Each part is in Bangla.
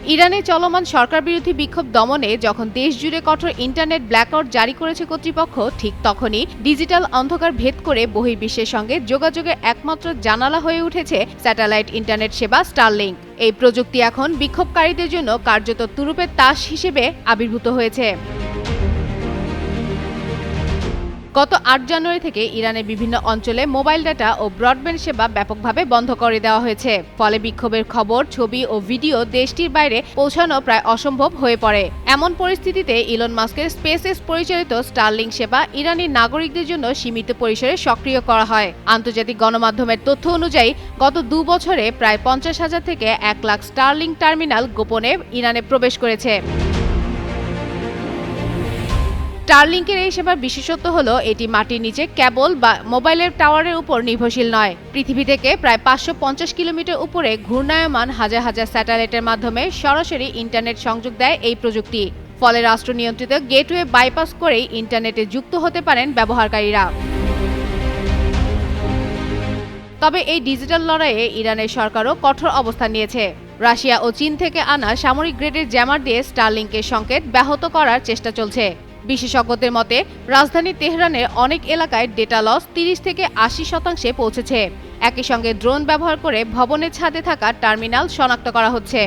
ইরানে চলমান সরকারবিরোধী বিক্ষোভ দমনে যখন দেশ জুড়ে কঠোর ইন্টারনেট ব্ল্যাকআউট জারি করেছে কর্তৃপক্ষ, ঠিক তখনই ডিজিটাল অন্ধকার ভেদ করে বহির্বিশ্বের সঙ্গে যোগাযোগের একমাত্র জানালা হয়ে উঠেছে স্যাটেলাইট ইন্টারনেট সেবা স্টারলিংক। এই প্রযুক্তি এখন বিক্ষোভকারীদের জন্য কার্যত তুরুপের তাস হিসেবে আবির্ভূত হয়েছে। গত ৮ জানুয়ারি থেকে ইরানের বিভিন্ন অঞ্চলে মোবাইল ডাটা ও ব্রডব্যান্ড সেবা ব্যাপকভাবে বন্ধ করে দেওয়া হয়েছে। ফলে বিক্ষোভের খবর, ছবি ও ভিডিও দেশটির বাইরে পৌঁছানো প্রায় অসম্ভব হয়ে পড়ে। এমন পরিস্থিতিতে ইলন মাস্কের স্পেসএক্স পরিচালিত স্টারলিংক সেবা ইরানি নাগরিকদের জন্য সীমিত পরিসরে সক্রিয় করা হয়। আন্তর্জাতিক গণমাধ্যমের তথ্য অনুযায়ী গত ২ বছরে প্রায় ৫০,০০০ থেকে ১ লাখ স্টারলিংক টার্মিনাল গোপনে ইরানে প্রবেশ করেছে। স্টারলিংকের এই সেবার বিশেষত্ব হলো এটি মাটির নিচে কেবল বা মোবাইলের টাওয়ারের উপর নির্ভরশীল নয়। পৃথিবী থেকে প্রায় ৫৫০ কিলোমিটার উপরে ঘূর্ণায়মান হাজার হাজার স্যাটেলাইটের মাধ্যমে সরাসরি ইন্টারনেট সংযোগ দেয় এই প্রযুক্তি। ফলে রাষ্ট্র নিয়ন্ত্রিত গেটওয়ে বাইপাস করেই ইন্টারনেটে যুক্ত হতে পারেন ব্যবহারকারীরা। তবে এই ডিজিটাল লড়াইয়ে ইরানের সরকারও কঠোর অবস্থান নিয়েছে। রাশিয়া ও চীন থেকে আনা সামরিক গ্রেডের জ্যামার দিয়ে স্টারলিংকের সংকেত ব্যাহত করার চেষ্টা চলছে। বিশেষজ্ঞদের মতে রাজধানী তেহরানের অনেক এলাকায় ডেটা লস ৩০ থেকে ৮০% পৌঁছেছে। একই সঙ্গে ড্রোন ব্যবহার করে ভবনের ছাদে থাকা টার্মিনাল শনাক্ত করা হচ্ছে।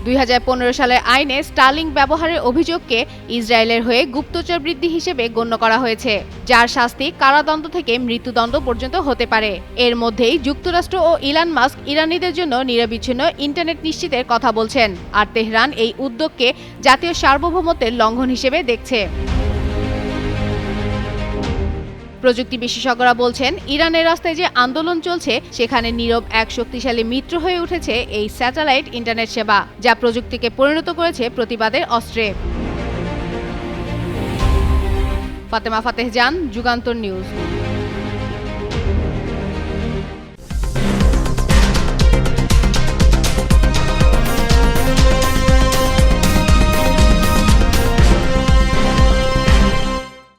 ২০১৫ সালের আইনে স্টারলিংক ব্যবহারের অভিযোগকে ইসরায়েলের হয়ে গুপ্তচর বৃদ্ধি হিসেবে গণ্য করা হয়েছে, যার শাস্তি কারাদণ্ড থেকে মৃত্যুদণ্ড পর্যন্ত হতে পারে। এর মধ্যেই যুক্তরাষ্ট্র ও ইলন মাস্ক ইরানিদের জন্য নিরবিচ্ছিন্ন ইন্টারনেট নিশ্চিতের কথা বলছেন, আর তেহরান এই উদ্যোগকে জাতীয় সার্বভৌমত্বের লঙ্ঘন হিসেবে দেখছে। প্রযুক্তি বিশেষজ্ঞরা বলছেন, ইরানের রাস্তায় যে আন্দোলন চলছে সেখানে নীরব এক শক্তিশালী মিত্র হয়ে উঠেছে এই স্যাটেলাইট ইন্টারনেট সেবা, যা প্রযুক্তিকে পরিণত করেছে প্রতিবাদের অস্ত্রে। ফাতেমা ফাতেহ জান, যুগান্তর নিউজ।